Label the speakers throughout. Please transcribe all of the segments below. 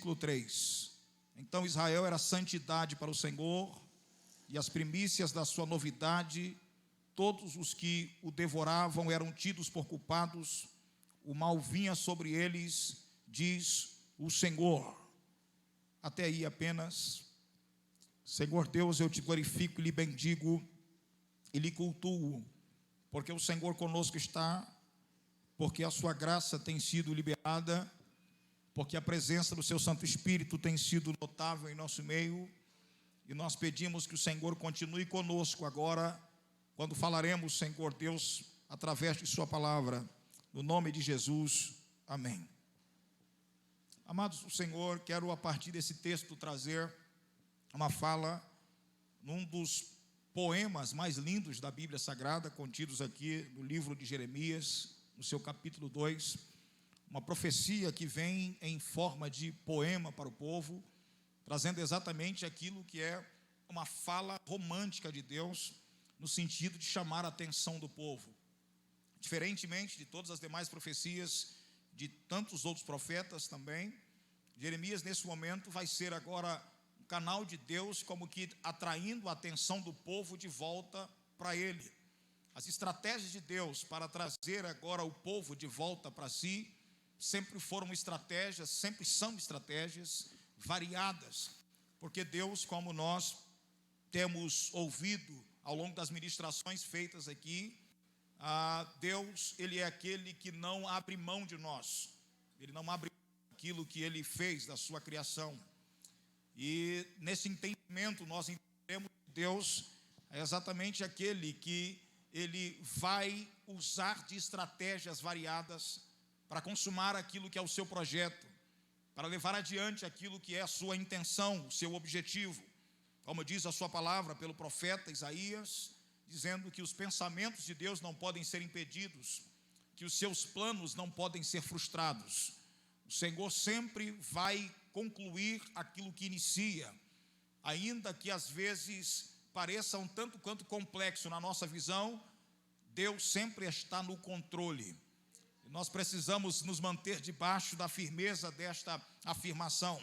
Speaker 1: versículo 3. Então Israel era santidade para o Senhor, e as primícias da sua novidade, todos os que o devoravam eram tidos por culpados, o mal vinha sobre eles, diz o Senhor. Até aí apenas. Senhor Deus, eu te glorifico e lhe bendigo e lhe cultuo, porque o Senhor conosco está, porque a sua graça tem sido liberada, porque a presença do seu Santo Espírito tem sido notável em nosso meio, e nós pedimos que o Senhor continue conosco agora, quando falaremos, Senhor Deus, através de sua palavra, no nome de Jesus, amém. Amados do Senhor, quero a partir desse texto trazer uma fala num dos poemas mais lindos da Bíblia Sagrada, contidos aqui no livro de Jeremias, no seu capítulo 2, uma profecia que vem em forma de poema para o povo, trazendo exatamente aquilo que é uma fala romântica de Deus, no sentido de chamar a atenção do povo. Diferentemente de todas as demais profecias, de tantos outros profetas também, Jeremias nesse momento vai ser agora um canal de Deus, como que atraindo a atenção do povo de volta para ele. As estratégias de Deus para trazer agora o povo de volta para si, sempre foram estratégias, sempre são estratégias variadas, porque Deus, como nós temos ouvido ao longo das ministrações feitas aqui, Deus, Ele é aquele que não abre mão de nós, Ele não abre mão daquilo que Ele fez da sua criação, e nesse entendimento nós entendemos que Deus é exatamente aquele que Ele vai usar de estratégias variadas para consumar aquilo que é o seu projeto, para levar adiante aquilo que é a sua intenção, o seu objetivo. Como diz a sua palavra pelo profeta Isaías, dizendo que os pensamentos de Deus não podem ser impedidos, que os seus planos não podem ser frustrados. O Senhor sempre vai concluir aquilo que inicia, ainda que às vezes pareça um tanto quanto complexo na nossa visão, Deus sempre está no controle. E nós precisamos nos manter debaixo da firmeza desta afirmação.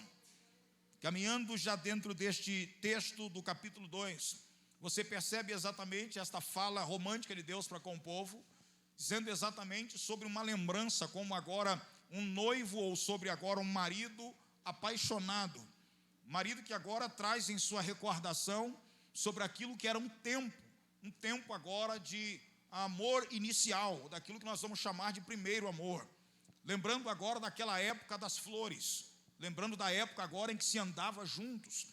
Speaker 1: Caminhando já dentro deste texto do capítulo 2, você percebe exatamente esta fala romântica de Deus para com o povo, dizendo exatamente sobre uma lembrança, como agora um noivo ou sobre agora um marido apaixonado. Marido que agora traz em sua recordação sobre aquilo que era um tempo agora de amor inicial, daquilo que nós vamos chamar de primeiro amor. Lembrando agora daquela época das flores, lembrando da época agora em que se andava juntos.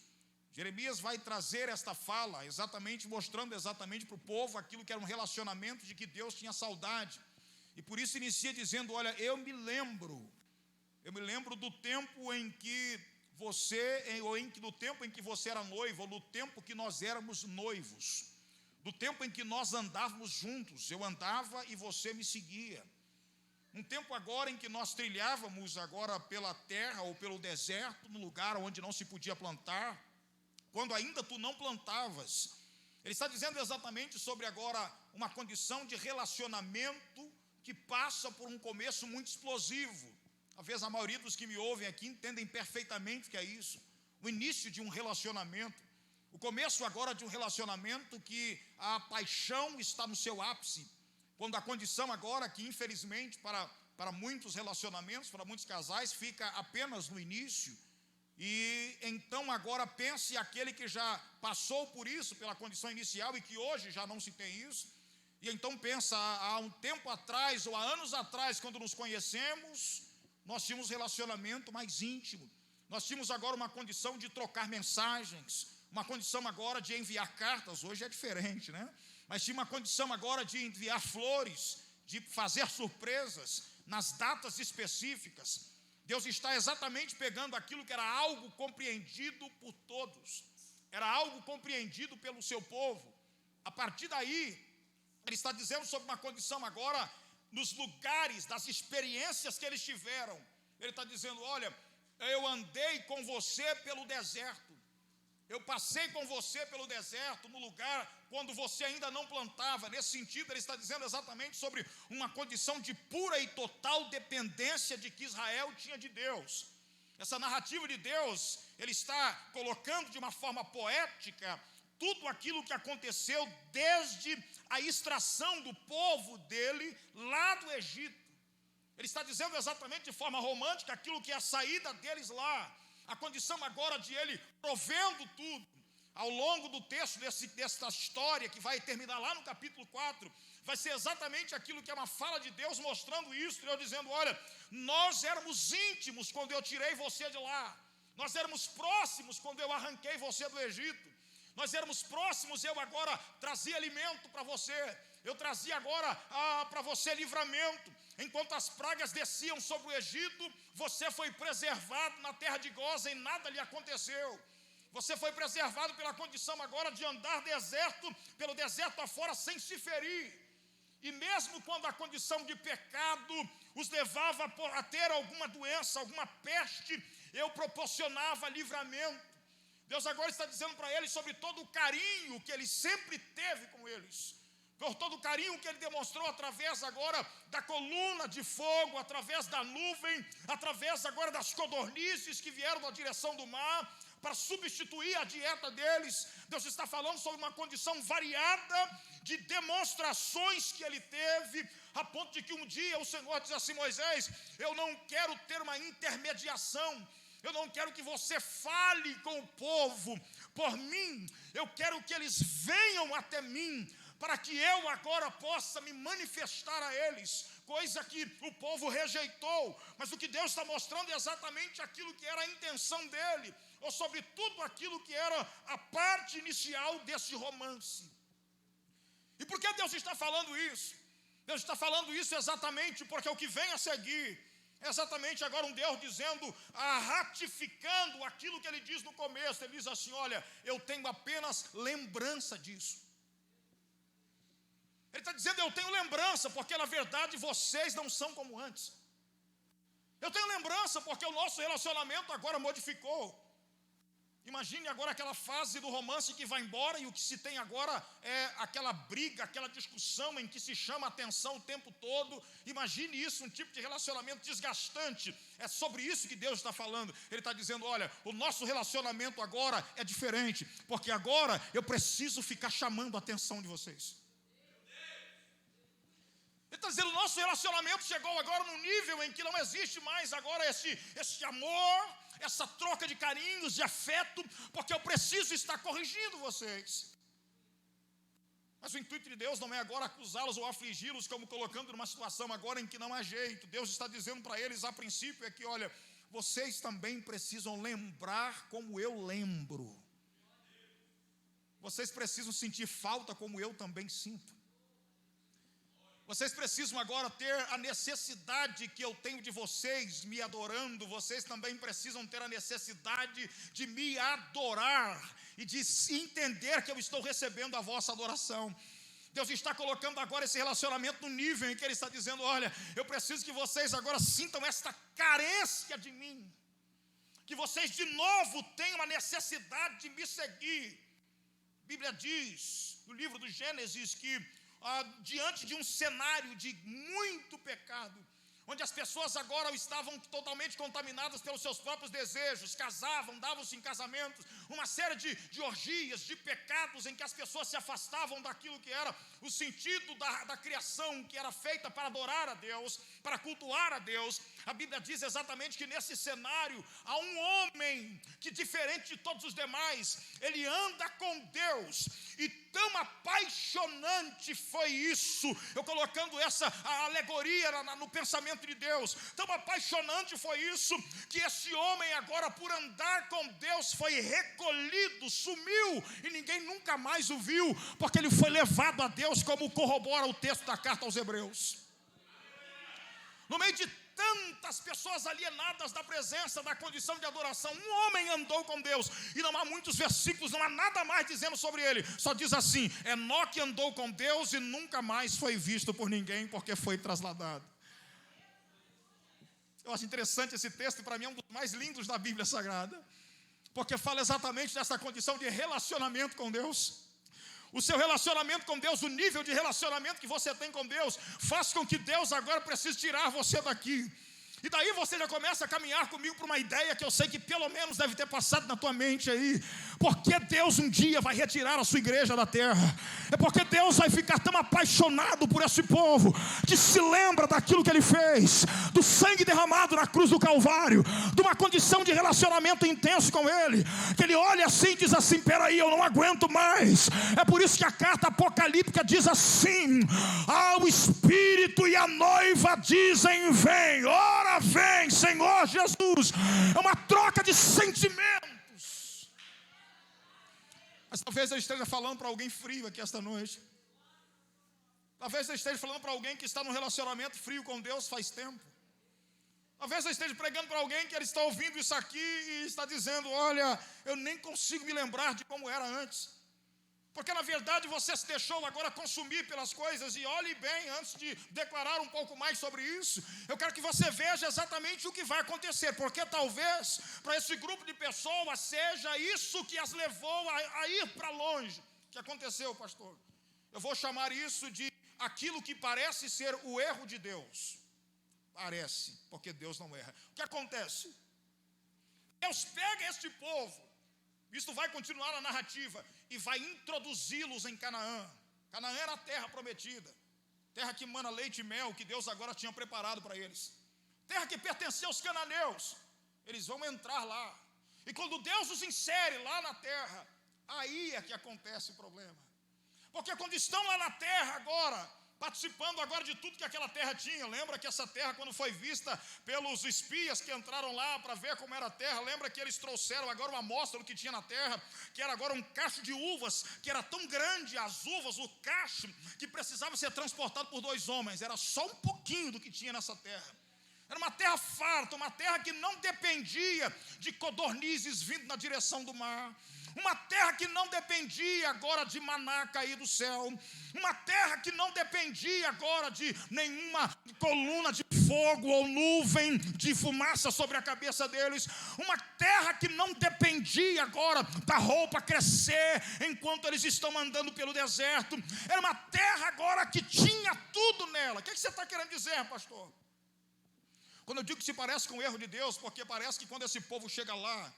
Speaker 1: Jeremias vai trazer esta fala, exatamente mostrando exatamente para o povo aquilo que era um relacionamento de que Deus tinha saudade. E por isso inicia dizendo, olha, eu me lembro do tempo em que você, ou do tempo em que você era noivo, ou do tempo que nós éramos noivos, do tempo em que nós andávamos juntos, eu andava e você me seguia. Um tempo agora em que nós trilhávamos agora pela terra ou pelo deserto, no lugar onde não se podia plantar, quando ainda tu não plantavas. Ele está dizendo exatamente sobre agora uma condição de relacionamento que passa por um começo muito explosivo. Talvez a maioria dos que me ouvem aqui entendem perfeitamente o que é isso. O início de um relacionamento, o começo agora de um relacionamento que a paixão está no seu ápice, quando a condição agora que infelizmente para muitos relacionamentos, para muitos casais, fica apenas no início. E então agora pense aquele que já passou por isso, pela condição inicial, e que hoje já não se tem isso. E então pensa, há um tempo atrás, ou há anos atrás, quando nos conhecemos, nós tínhamos relacionamento mais íntimo. Nós tínhamos agora uma condição de trocar mensagens, uma condição agora de enviar cartas, hoje é diferente, né? Mas tinha uma condição agora de enviar flores, de fazer surpresas nas datas específicas. Deus está exatamente pegando aquilo que era algo compreendido por todos, era algo compreendido pelo seu povo. A partir daí, Ele está dizendo sobre uma condição agora, nos lugares, das experiências que eles tiveram. Ele está dizendo, olha, eu andei com você pelo deserto, eu passei com você pelo deserto, no lugar quando você ainda não plantava. Nesse sentido, ele está dizendo exatamente sobre uma condição de pura e total dependência de que Israel tinha de Deus. Essa narrativa de Deus, ele está colocando de uma forma poética tudo aquilo que aconteceu desde a extração do povo dele lá do Egito. Ele está dizendo exatamente de forma romântica aquilo que é a saída deles lá, a condição agora de ele provendo tudo. Ao longo do texto desta história, que vai terminar lá no capítulo 4, vai ser exatamente aquilo que é uma fala de Deus mostrando isso, Deus dizendo: olha, nós éramos íntimos quando eu tirei você de lá, nós éramos próximos quando eu arranquei você do Egito, nós éramos próximos, eu agora trazia alimento para você, eu trazia agora para você livramento. Enquanto as pragas desciam sobre o Egito, você foi preservado na terra de Gósen e nada lhe aconteceu. Você foi preservado pela condição agora de andar pelo deserto afora sem se ferir. E mesmo quando a condição de pecado os levava a ter alguma doença, alguma peste, eu proporcionava livramento. Deus agora está dizendo para eles sobre todo o carinho que ele sempre teve com eles, por todo o carinho que ele demonstrou através agora da coluna de fogo, através da nuvem, através agora das codornizes que vieram da direção do mar, para substituir a dieta deles. Deus está falando sobre uma condição variada de demonstrações que ele teve, a ponto de que um dia o Senhor diz assim: Moisés, eu não quero ter uma intermediação, eu não quero que você fale com o povo por mim, eu quero que eles venham até mim, para que eu agora possa me manifestar a eles, coisa que o povo rejeitou. Mas o que Deus está mostrando é exatamente aquilo que era a intenção dele, ou sobre tudo aquilo que era a parte inicial desse romance. E por que Deus está falando isso? Deus está falando isso exatamente porque o que vem a seguir é exatamente agora um Deus dizendo, ratificando aquilo que ele diz no começo. Ele diz assim: olha, eu tenho apenas lembrança disso. Ele está dizendo: eu tenho lembrança, porque na verdade vocês não são como antes. Eu tenho lembrança porque o nosso relacionamento agora modificou. Imagine agora aquela fase do romance que vai embora, e o que se tem agora é aquela briga, aquela discussão em que se chama a atenção o tempo todo. Imagine isso, um tipo de relacionamento desgastante. É sobre isso que Deus está falando. Ele está dizendo: olha, o nosso relacionamento agora é diferente, porque agora eu preciso ficar chamando a atenção de vocês. Ele está dizendo: o nosso relacionamento chegou agora num nível em que não existe mais agora esse amor, essa troca de carinhos, de afeto, porque eu preciso estar corrigindo vocês. Mas o intuito de Deus não é agora acusá-los ou afligi-los, como colocando numa situação agora em que não há jeito. Deus está dizendo para eles, a princípio, é que, olha, vocês também precisam lembrar como eu lembro. Vocês precisam sentir falta como eu também sinto. Vocês precisam agora ter a necessidade que eu tenho de vocês me adorando. Vocês também precisam ter a necessidade de me adorar e de entender que eu estou recebendo a vossa adoração. Deus está colocando agora esse relacionamento no nível em que Ele está dizendo: olha, eu preciso que vocês agora sintam esta carência de mim, que vocês de novo tenham a necessidade de me seguir. A Bíblia diz, no livro do Gênesis, que diante de um cenário de muito pecado, onde as pessoas agora estavam totalmente contaminadas pelos seus próprios desejos, casavam, davam-se em casamentos, uma série de orgias, de pecados em que as pessoas se afastavam daquilo que era o sentido da criação, que era feita para adorar a Deus, para cultuar a Deus. A Bíblia diz exatamente que nesse cenário há um homem que, diferente de todos os demais, ele anda com Deus, e tão apaixonante foi isso, eu colocando a alegoria no pensamento de Deus, tão apaixonante foi isso, que esse homem agora, por andar com Deus, foi recolhido, sumiu, e ninguém nunca mais o viu, porque ele foi levado a Deus, como corrobora o texto da carta aos Hebreus. No meio de tantas pessoas alienadas da presença, da condição de adoração, um homem andou com Deus, e não há muitos versículos, não há nada mais dizendo sobre ele, só diz assim: Enoque andou com Deus e nunca mais foi visto por ninguém, porque foi trasladado. Eu acho interessante esse texto, e para mim é um dos mais lindos da Bíblia Sagrada, porque fala exatamente dessa condição de relacionamento com Deus. O seu relacionamento com Deus, o nível de relacionamento que você tem com Deus, faz com que Deus agora precise tirar você daqui. E daí você já começa a caminhar comigo para uma ideia que eu sei que pelo menos deve ter passado na tua mente aí. Porque Deus um dia vai retirar a sua igreja da terra. É porque Deus vai ficar tão apaixonado por esse povo, que se lembra daquilo que Ele fez, do sangue derramado na cruz do Calvário, de uma condição de relacionamento intenso com Ele, que Ele olha assim e diz assim: peraí, eu não aguento mais. É por isso que a carta apocalíptica diz assim: o Espírito e a noiva dizem: vem. Ora vem, Senhor Jesus. É uma troca de sentimentos. Mas talvez eu esteja falando para alguém frio aqui esta noite. Talvez eu esteja falando para alguém que está num relacionamento frio com Deus faz tempo. Talvez eu esteja pregando para alguém que ele está ouvindo isso aqui e está dizendo: olha, eu nem consigo me lembrar de como era antes. Porque na verdade você se deixou agora consumir pelas coisas. E olhe bem, antes de declarar um pouco mais sobre isso, eu quero que você veja exatamente o que vai acontecer. Porque talvez para esse grupo de pessoas seja isso que as levou a ir para longe. O que aconteceu, pastor? Eu vou chamar isso de aquilo que parece ser o erro de Deus. Parece, porque Deus não erra. O que acontece? Deus pega este povo, isso vai continuar a narrativa, e vai introduzi-los em Canaã. Canaã era a terra prometida, terra que mana leite e mel, que Deus agora tinha preparado para eles, terra que pertencia aos cananeus. Eles vão entrar lá, e quando Deus os insere lá na terra, aí é que acontece o problema. Porque quando estão lá na terra agora, participando agora de tudo que aquela terra tinha. Lembra que essa terra, quando foi vista pelos espias que entraram lá para ver como era a terra, lembra que eles trouxeram agora uma amostra do que tinha na terra, que era agora um cacho de uvas, que era tão grande, as uvas, o cacho, que precisava ser transportado por 2 homens. Era só um pouquinho do que tinha nessa terra. Era uma terra farta, uma terra que não dependia de codornizes vindo na direção do mar. Uma terra que não dependia agora de maná cair do céu. Uma terra que não dependia agora de nenhuma coluna de fogo ou nuvem de fumaça sobre a cabeça deles. Uma terra que não dependia agora da roupa crescer enquanto eles estão andando pelo deserto. Era uma terra agora que tinha tudo nela. O que você está querendo dizer, pastor? Quando eu digo que se parece com o erro de Deus, porque parece que quando esse povo chega lá,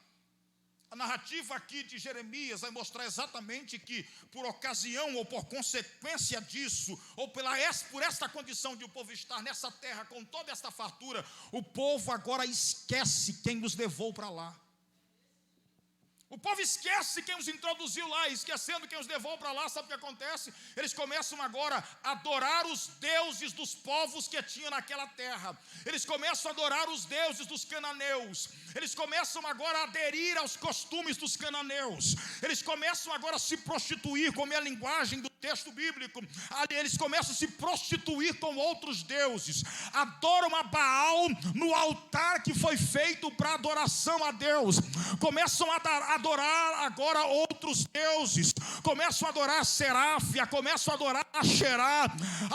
Speaker 1: a narrativa aqui de Jeremias vai mostrar exatamente que, por ocasião ou por consequência disso, ou por esta condição de o povo estar nessa terra com toda esta fartura, o povo agora esquece quem os levou para lá. O povo esquece quem os introduziu lá, esquecendo quem os levou para lá. Sabe o que acontece? Eles começam agora a adorar os deuses dos povos que tinham naquela terra. Eles começam a adorar os deuses dos cananeus. Eles começam agora a aderir aos costumes dos cananeus. Eles começam agora a se prostituir, como é a linguagem do texto bíblico. Eles começam a se prostituir com outros deuses. Adoram a Baal no altar que foi feito para adoração a Deus. Começam a adorar agora outros deuses. Começam a adorar a Seráfia, começam a adorar a Xerá.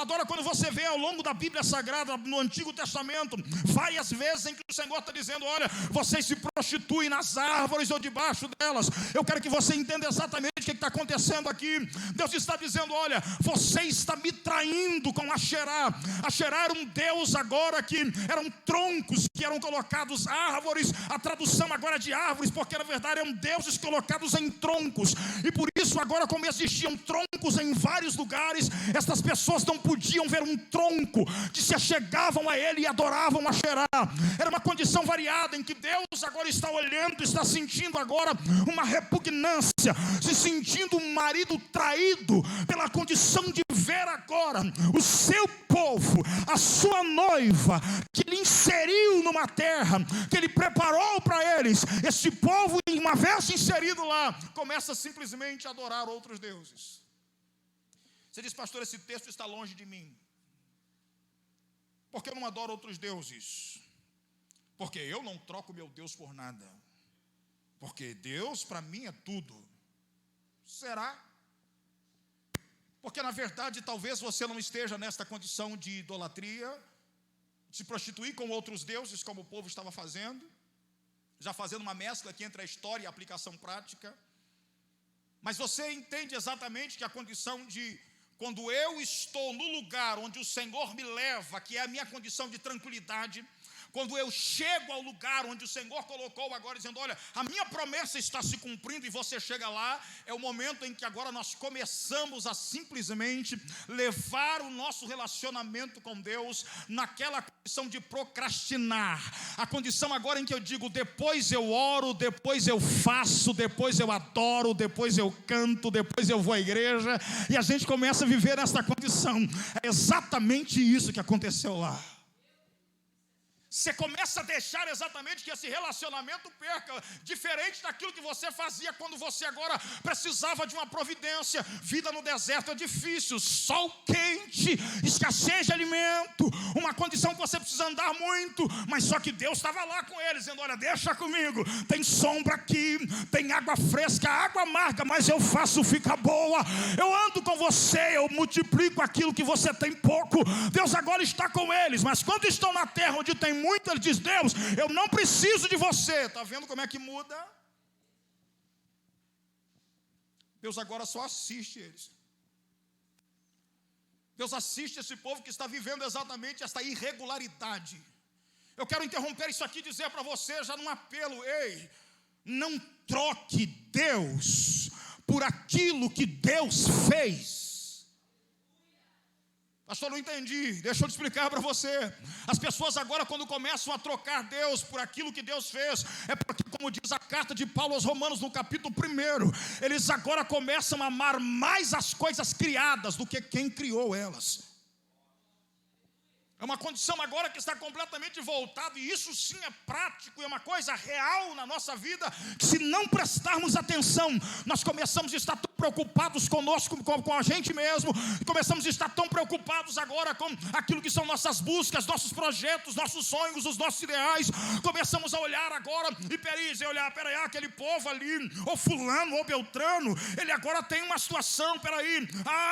Speaker 1: Agora, quando você vê ao longo da Bíblia Sagrada, no Antigo Testamento, várias vezes em que o Senhor está dizendo: olha, vocês se prostituem nas árvores ou debaixo delas. Eu quero que você entenda exatamente o que está acontecendo aqui. Deus está dizendo: olha, você está me traindo com a Xerá. A Xerá era um deus agora que eram troncos que eram colocados, árvores, a tradução agora de árvores, porque na verdade eram deuses colocados em troncos. E por isso agora, como existiam troncos em vários lugares, estas pessoas não podiam ver um tronco, que se achegavam a ele e adoravam a Xerá. Era uma condição variada em que Deus agora está olhando, está sentindo agora uma repugnância, se sentindo um marido traído pela condição de ver agora o seu povo, a sua noiva, que ele inseriu numa terra, que ele preparou para eles. Esse povo, uma vez inserido lá, começa simplesmente a adorar outros deuses. Você diz: pastor, esse texto está longe de mim. Por que eu não adoro outros deuses? Porque eu não troco meu Deus por nada. Porque Deus para mim é tudo. Será? Porque na verdade talvez você não esteja nesta condição de idolatria, de se prostituir com outros deuses, como o povo estava fazendo, já fazendo uma mescla aqui entre a história e a aplicação prática. Mas você entende exatamente que a condição de, quando eu estou no lugar onde o Senhor me leva, que é a minha condição de tranquilidade, quando eu chego ao lugar onde o Senhor colocou agora, dizendo, olha, a minha promessa está se cumprindo, e você chega lá, é o momento em que agora nós começamos a simplesmente levar o nosso relacionamento com Deus naquela condição de procrastinar, a condição agora em que eu digo, depois eu oro, depois eu faço, depois eu adoro, depois eu canto, depois eu vou à igreja, e a gente começa a viver nessa condição. É exatamente isso que aconteceu lá. Você começa a deixar exatamente que esse relacionamento perca, diferente daquilo que você fazia quando você agora precisava de uma providência. Vida no deserto é difícil, sol quente, escassez de alimento, uma condição que você precisa andar muito, mas só que Deus estava lá com eles, dizendo, olha, deixa comigo, tem sombra aqui, tem água fresca, água amarga, mas eu faço ficar boa, eu ando com você, eu multiplico aquilo que você tem pouco. Deus agora está com eles, mas quando estão na terra onde tem muito, ele diz, Deus, eu não preciso de você. Está vendo como é que muda? Deus agora só assiste eles. Deus assiste esse povo que está vivendo exatamente essa irregularidade. Eu quero interromper isso aqui e dizer para você, já num apelo, ei, não troque Deus por aquilo que Deus fez. Pastor, não entendi, deixa eu te explicar para você. As pessoas agora, quando começam a trocar Deus por aquilo que Deus fez, é porque, como diz a carta de Paulo aos Romanos no capítulo 1, eles agora começam a amar mais as coisas criadas do que quem criou elas. É uma condição agora que está completamente voltada, e isso sim é prático, é uma coisa real na nossa vida, que se não prestarmos atenção, nós começamos a estar tão preocupados conosco, com a gente mesmo, e começamos a estar tão preocupados agora com aquilo que são nossas buscas, nossos projetos, nossos sonhos, os nossos ideais. Começamos a olhar agora, e peraí, aquele povo ali, ou fulano, ou beltrano, ele agora tem uma situação, peraí,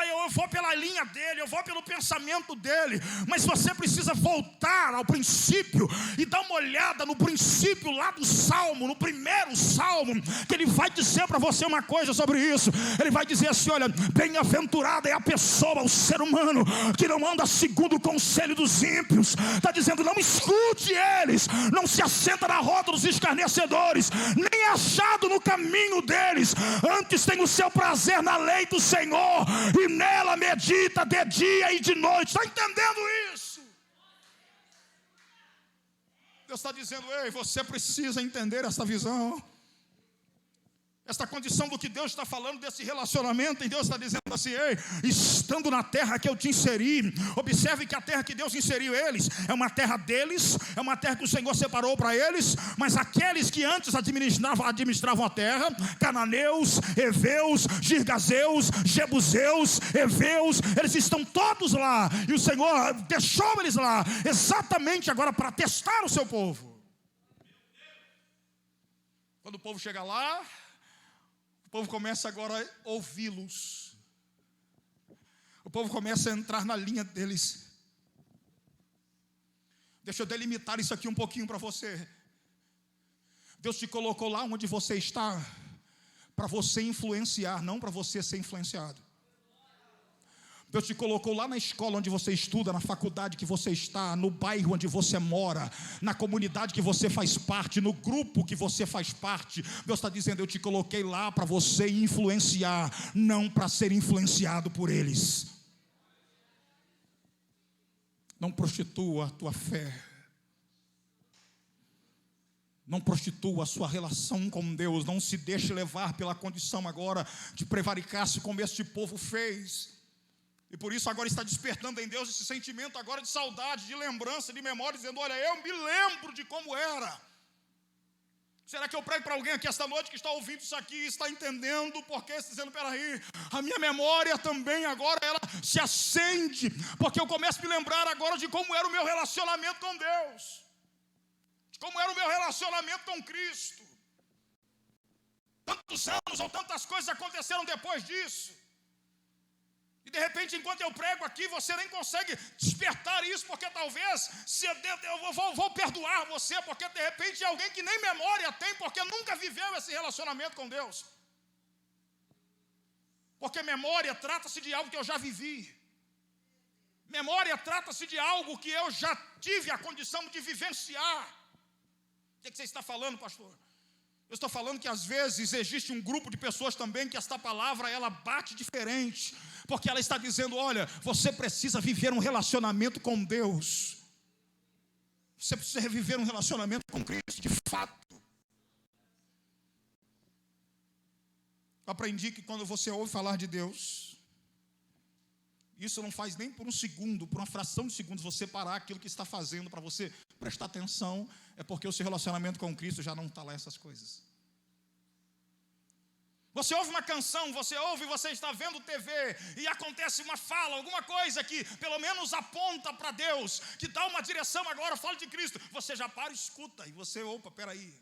Speaker 1: eu vou pela linha dele, eu vou pelo pensamento dele, mas você precisa voltar ao princípio e dar uma olhada no princípio lá do Salmo, no primeiro Salmo, que ele vai dizer para você uma coisa sobre isso. Ele vai dizer assim, olha, bem-aventurada é a pessoa, o ser humano, que não anda segundo o conselho dos ímpios. Está dizendo, não escute eles, não se assenta na roda dos escarnecedores, nem é achado no caminho deles, antes tem o seu prazer na lei do Senhor, e nela medita de dia e de noite. Está entendendo isso? Deus está dizendo, ei, você precisa entender essa visão, esta condição do que Deus está falando, desse relacionamento. E Deus está dizendo assim, ei, estando na terra que eu te inseri, observe que a terra que Deus inseriu eles, é uma terra deles, é uma terra que o Senhor separou para eles, mas aqueles que antes administravam a terra, cananeus, heveus, girgazeus, jebuseus, heveus, eles estão todos lá, e o Senhor deixou eles lá, exatamente agora para testar o seu povo. Quando o povo chega lá, o povo começa agora a ouvi-los. O povo começa a entrar na linha deles. Deixa eu delimitar isso aqui um pouquinho para você. Deus te colocou lá onde você está para você influenciar, não para você ser influenciado. Deus te colocou lá na escola onde você estuda, na faculdade que você está, no bairro onde você mora, na comunidade que você faz parte, no grupo que você faz parte. Deus está dizendo, eu te coloquei lá para você influenciar, não para ser influenciado por eles. Não prostitua a tua fé. Não prostitua a sua relação com Deus. Não se deixe levar pela condição agora de prevaricar-se como este povo fez. E por isso agora está despertando em Deus esse sentimento agora de saudade, de lembrança, de memória, dizendo, olha, eu me lembro de como era. Será que eu prego para alguém aqui esta noite que está ouvindo isso aqui e está entendendo porque está dizendo, peraí, a minha memória também agora ela se acende, porque eu começo a me lembrar agora de como era o meu relacionamento com Deus, de como era o meu relacionamento com Cristo. Tantos anos ou tantas coisas aconteceram depois disso. E de repente, enquanto eu prego aqui, você nem consegue despertar isso, porque talvez eu vou perdoar você, porque de repente é alguém que nem memória tem, porque nunca viveu esse relacionamento com Deus. Porque memória trata-se de algo que eu já vivi. Memória trata-se de algo que eu já tive a condição de vivenciar. O que você está falando, pastor? Eu estou falando que às vezes existe um grupo de pessoas também que esta palavra ela bate diferente, porque ela está dizendo, olha, você precisa viver um relacionamento com Deus. Você precisa viver um relacionamento com Cristo, de fato. Eu aprendi que quando você ouve falar de Deus, isso não faz nem por um segundo, por uma fração de segundos, você parar aquilo que está fazendo para você prestar atenção, é porque o seu relacionamento com Cristo já não está lá essas coisas. Você ouve uma canção, você está vendo TV, e acontece uma fala, alguma coisa que pelo menos aponta para Deus, que dá uma direção agora, fala de Cristo, você já para e escuta, e você, opa, peraí.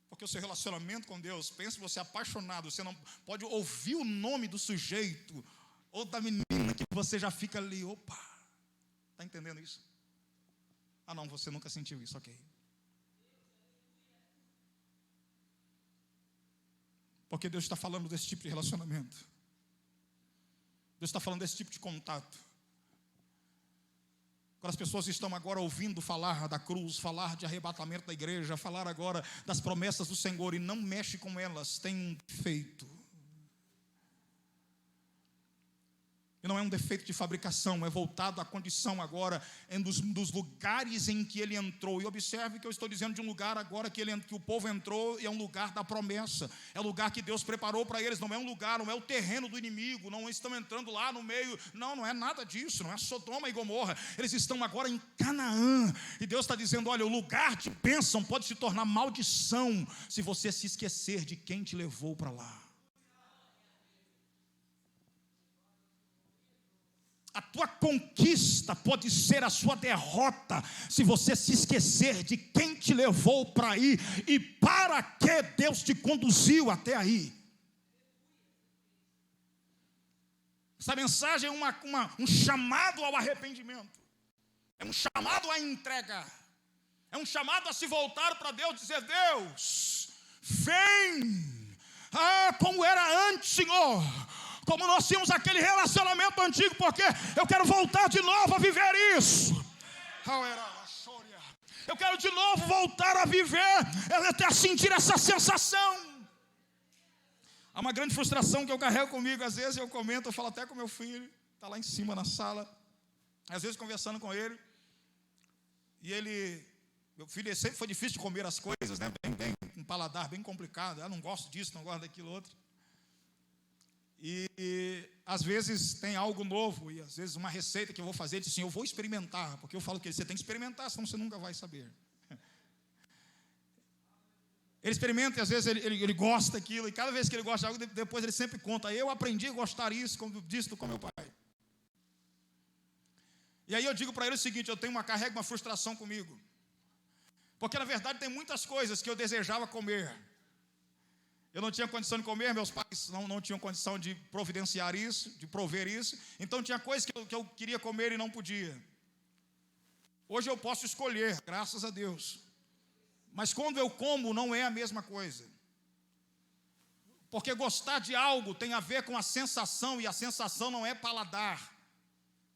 Speaker 1: Porque o seu relacionamento com Deus, pense você é apaixonado, você não pode ouvir o nome do sujeito, ou da menina, que você já fica ali, opa, está entendendo isso? Ah não, você nunca sentiu isso, ok. Porque Deus está falando desse tipo de relacionamento. Deus está falando desse tipo de contato. Quando as pessoas estão agora ouvindo falar da cruz, falar de arrebatamento da igreja, falar agora das promessas do Senhor e não mexe com elas, tem um defeito. E não é um defeito de fabricação, é voltado à condição agora dos lugares em que ele entrou. E observe que eu estou dizendo de um lugar agora que o povo entrou, e é um lugar da promessa. É o lugar que Deus preparou para eles, não é um lugar, não é o terreno do inimigo, não estão entrando lá no meio, não é nada disso, não é Sodoma e Gomorra. Eles estão agora em Canaã, e Deus está dizendo, olha, o lugar de bênção pode se tornar maldição, se você se esquecer de quem te levou para lá. A tua conquista pode ser a sua derrota, se você se esquecer de quem te levou para aí, e para que Deus te conduziu até aí. Essa mensagem é um chamado ao arrependimento, é um chamado à entrega, é um chamado a se voltar para Deus, dizer, Deus, vem, como era antes, Senhor, como nós tínhamos aquele relacionamento antigo, porque eu quero voltar de novo a viver isso. Eu quero de novo voltar a viver, até a sentir essa sensação. Há uma grande frustração que eu carrego comigo, às vezes eu comento, eu falo até com meu filho, está lá em cima na sala, às vezes conversando com ele, e meu filho sempre foi difícil de comer as coisas, né? Bem, um paladar bem complicado, eu não gosto disso, não gosto daquilo outro. E às vezes tem algo novo, e às vezes uma receita que eu vou fazer, ele diz assim, eu vou experimentar, porque eu falo que você tem que experimentar, senão você nunca vai saber. Ele experimenta e às vezes ele gosta daquilo, e cada vez que ele gosta de algo, depois ele sempre conta, eu aprendi a gostar disso com meu pai. E aí eu digo para ele o seguinte, eu carrego uma frustração comigo, porque na verdade tem muitas coisas que eu desejava comer. Eu não tinha condição de comer, meus pais não tinham condição de providenciar isso, de prover isso. Então tinha coisas que eu queria comer e não podia. Hoje eu posso escolher, graças a Deus. Mas quando eu como, não é a mesma coisa. Porque gostar de algo tem a ver com a sensação, e a sensação não é paladar.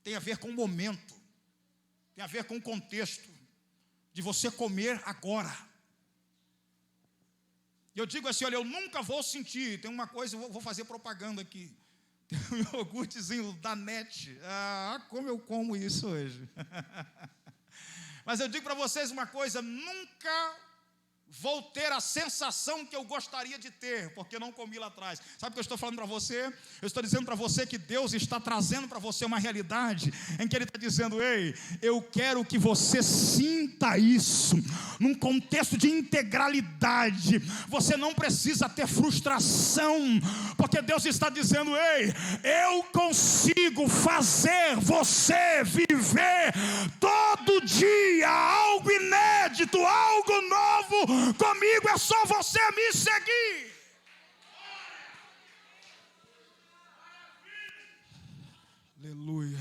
Speaker 1: Tem a ver com o momento. Tem a ver com o contexto de você comer agora. E eu digo assim, olha, eu nunca vou sentir, tem uma coisa, eu vou fazer propaganda aqui, tem um iogurtezinho da NET, como eu como isso hoje. Mas eu digo para vocês uma coisa, nunca vou ter a sensação que eu gostaria de ter, porque não comi lá atrás. Sabe o que eu estou falando para você? Eu estou dizendo para você que Deus está trazendo para você uma realidade, em que Ele está dizendo, ei, eu quero que você sinta isso, num contexto de integralidade. Você não precisa ter frustração, porque Deus está dizendo, ei, eu consigo fazer você viver todo dia algo inédito, algo novo. Comigo é só você me seguir. Aleluia.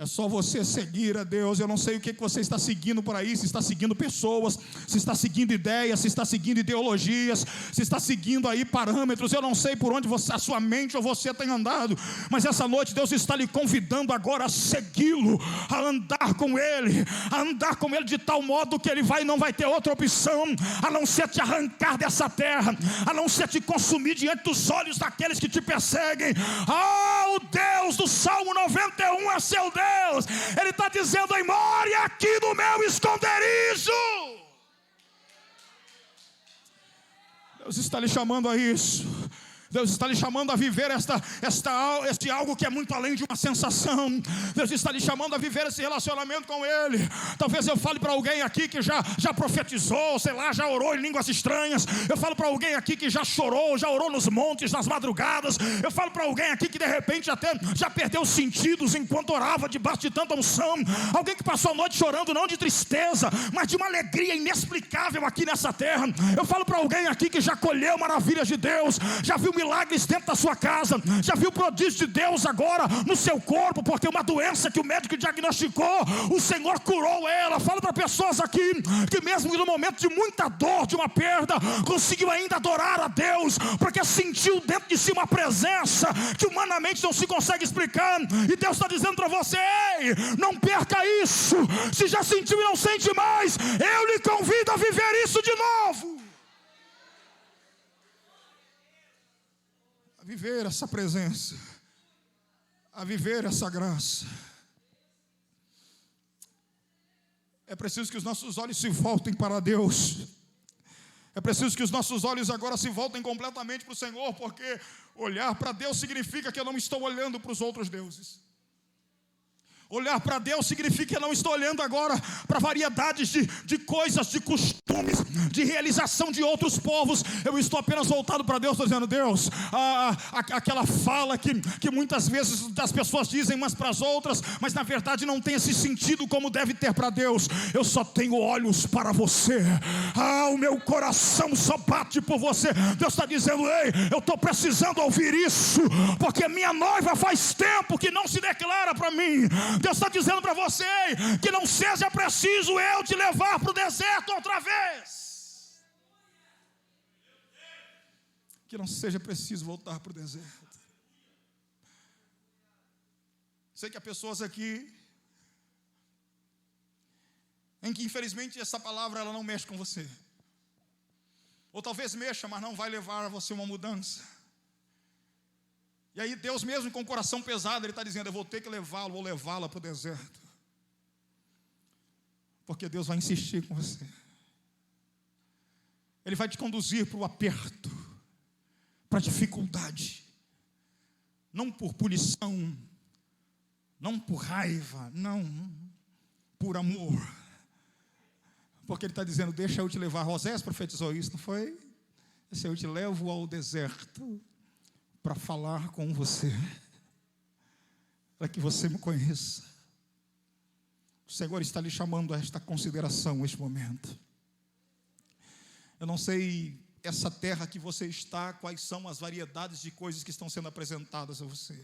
Speaker 1: É só você seguir a Deus. Eu não sei o que você está seguindo por aí. Se está seguindo pessoas, se está seguindo ideias, se está seguindo ideologias, se está seguindo aí parâmetros. Eu não sei por onde a sua mente ou você tem andado, mas essa noite Deus está lhe convidando agora a segui-lo, a andar com Ele, de tal modo que Ele não vai ter outra opção a não ser te arrancar dessa terra, a não ser te consumir diante dos olhos daqueles que te perseguem. O Deus do Salmo 91 é seu Deus. Ele está dizendo: more aqui no meu esconderijo. Deus está lhe chamando a isso. Deus está lhe chamando a viver este algo que é muito além de uma sensação. Deus está lhe chamando a viver esse relacionamento com Ele. Talvez eu fale para alguém aqui que já profetizou, sei lá, já orou em línguas estranhas. Eu falo para alguém aqui que já chorou, já orou nos montes, nas madrugadas. Eu falo para alguém aqui que de repente até já perdeu os sentidos enquanto orava debaixo de tanta unção. Alguém que passou a noite chorando não de tristeza, mas de uma alegria inexplicável aqui nessa terra. Eu falo para alguém aqui que já colheu maravilhas de Deus, já viu milagres dentro da sua casa, já viu o prodígio de Deus agora no seu corpo, porque uma doença que o médico diagnosticou, o Senhor curou ela. Falo para pessoas aqui que mesmo no momento de muita dor, de uma perda, conseguiu ainda adorar a Deus, porque sentiu dentro de si uma presença que humanamente não se consegue explicar. E Deus está dizendo para você: ei, não perca isso. Se já sentiu e não sente mais, eu lhe convido a viver isso de novo, a viver essa presença, a viver essa graça. É preciso que os nossos olhos se voltem para Deus. É preciso que os nossos olhos agora se voltem completamente para o Senhor, porque olhar para Deus significa que eu não estou olhando para os outros deuses. Olhar para Deus significa que eu não estou olhando agora para variedades de coisas, de costumes, de realização de outros povos. Eu estou apenas voltado para Deus, estou dizendo: Deus, aquela fala que muitas vezes as pessoas dizem umas para as outras, mas na verdade não tem esse sentido como deve ter para Deus. Eu só tenho olhos para você. O meu coração só bate por você. Deus está dizendo: ei, eu estou precisando ouvir isso, porque minha noiva faz tempo que não se declara para mim. Deus está dizendo para você que não seja preciso eu te levar para o deserto outra vez. Que não seja preciso voltar para o deserto. Sei que há pessoas aqui em que infelizmente essa palavra ela não mexe com você. Ou talvez mexa, mas não vai levar a você uma mudança. E aí Deus mesmo com o coração pesado, Ele está dizendo: eu vou ter que levá-lo ou levá-la para o deserto. Porque Deus vai insistir com você. Ele vai te conduzir para o aperto, para a dificuldade. Não por punição, não por raiva, não, por amor. Porque Ele está dizendo: deixa eu te levar. Osés profetizou isso, não foi? Deixa eu te levo ao deserto para falar com você, para que você me conheça. O Senhor está lhe chamando a esta consideração, este momento. Eu não sei, essa terra que você está, quais são as variedades de coisas que estão sendo apresentadas a você.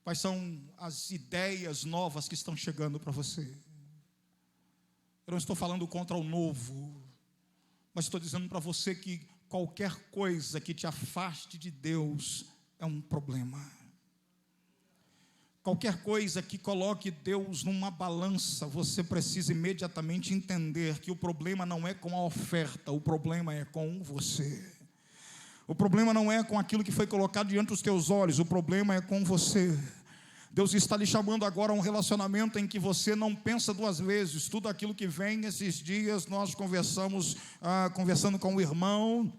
Speaker 1: Quais são as ideias novas que estão chegando para você. Eu não estou falando contra o novo, mas estou dizendo para você que qualquer coisa que te afaste de Deus é um problema. Qualquer coisa que coloque Deus numa balança, você precisa imediatamente entender que o problema não é com a oferta, o problema é com você. O problema não é com aquilo que foi colocado diante dos teus olhos, o problema é com você. Deus está lhe chamando agora a um relacionamento em que você não pensa duas vezes. Tudo aquilo que vem, esses dias nós conversando com o irmão,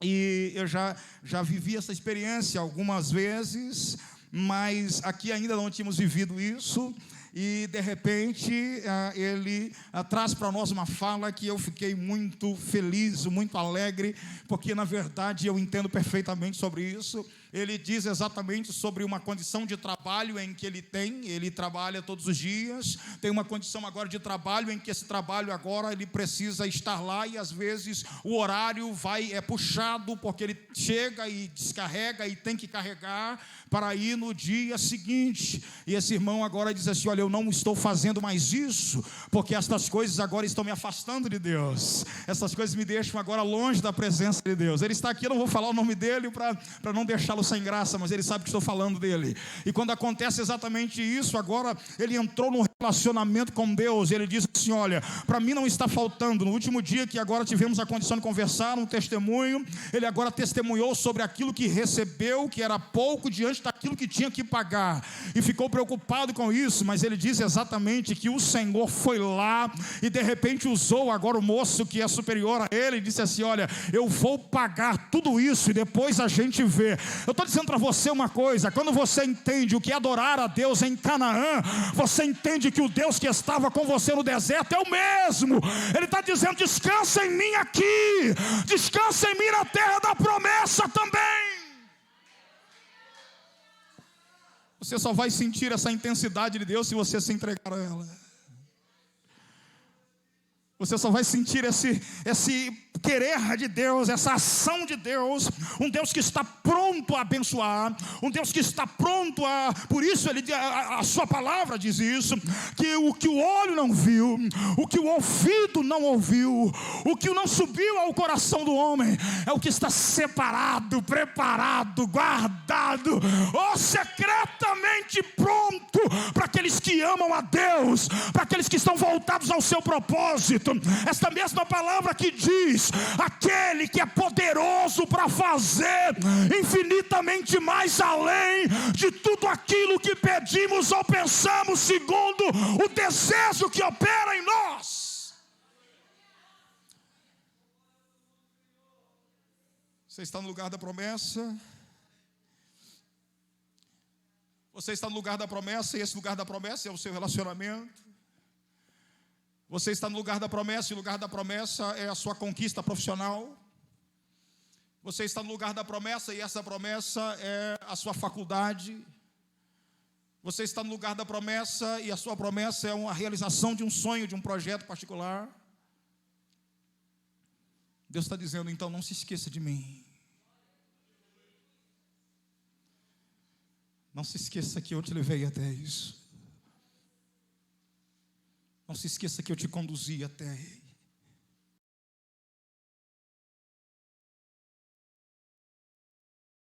Speaker 1: e eu já vivi essa experiência algumas vezes, mas aqui ainda não tínhamos vivido isso. E de repente ele traz para nós uma fala que eu fiquei muito feliz, muito alegre, porque na verdade eu entendo perfeitamente sobre isso. Ele diz exatamente sobre uma condição de trabalho em que ele trabalha todos os dias, tem uma condição agora de trabalho em que esse trabalho agora ele precisa estar lá e às vezes o horário é puxado porque ele chega e descarrega e tem que carregar para ir no dia seguinte. E esse irmão agora diz assim: olha, eu não estou fazendo mais isso, porque estas coisas agora estão me afastando de Deus, essas coisas me deixam agora longe da presença de Deus. Ele está aqui, eu não vou falar o nome dele para não deixá-lo sem graça, mas ele sabe que estou falando dele. E quando acontece exatamente isso, agora ele entrou num relacionamento com Deus, e ele diz assim: olha, para mim não está faltando. No último dia que agora tivemos a condição de conversar, um testemunho, ele agora testemunhou sobre aquilo que recebeu, que era pouco diante daquilo que tinha que pagar, e ficou preocupado com isso, mas ele diz exatamente que o Senhor foi lá e de repente usou agora o moço que é superior a ele, e disse assim: olha, eu vou pagar tudo isso e depois a gente vê. Eu estou dizendo para você uma coisa: quando você entende o que é adorar a Deus em Canaã, você entende que o Deus que estava com você no deserto é o mesmo. Ele está dizendo: descansa em mim aqui, descansa em mim na terra da promessa também. Você só vai sentir essa intensidade de Deus se você se entregar a ela. Você só vai sentir esse querer de Deus, essa ação de Deus, um Deus que está pronto a abençoar, um Deus que está pronto a... Por isso a sua palavra diz isso, que o olho não viu, o que o ouvido não ouviu, o que não subiu ao coração do homem, é o que está separado, preparado, guardado, ou secretamente pronto, para aqueles que amam a Deus, para aqueles que estão voltados ao seu propósito. Esta mesma palavra que diz: aquele que é poderoso para fazer infinitamente mais além de tudo aquilo que pedimos ou pensamos, segundo o desejo que opera em nós. Você está no lugar da promessa. Você está no lugar da promessa, e esse lugar da promessa é o seu relacionamento. Você está no lugar da promessa, e o lugar da promessa é a sua conquista profissional. Você está no lugar da promessa, e essa promessa é a sua faculdade. Você está no lugar da promessa, e a sua promessa é uma realização de um sonho, de um projeto particular. Deus está dizendo: então não se esqueça de mim. Não se esqueça que eu te levei até isso. Não se esqueça que eu te conduzi até Ele.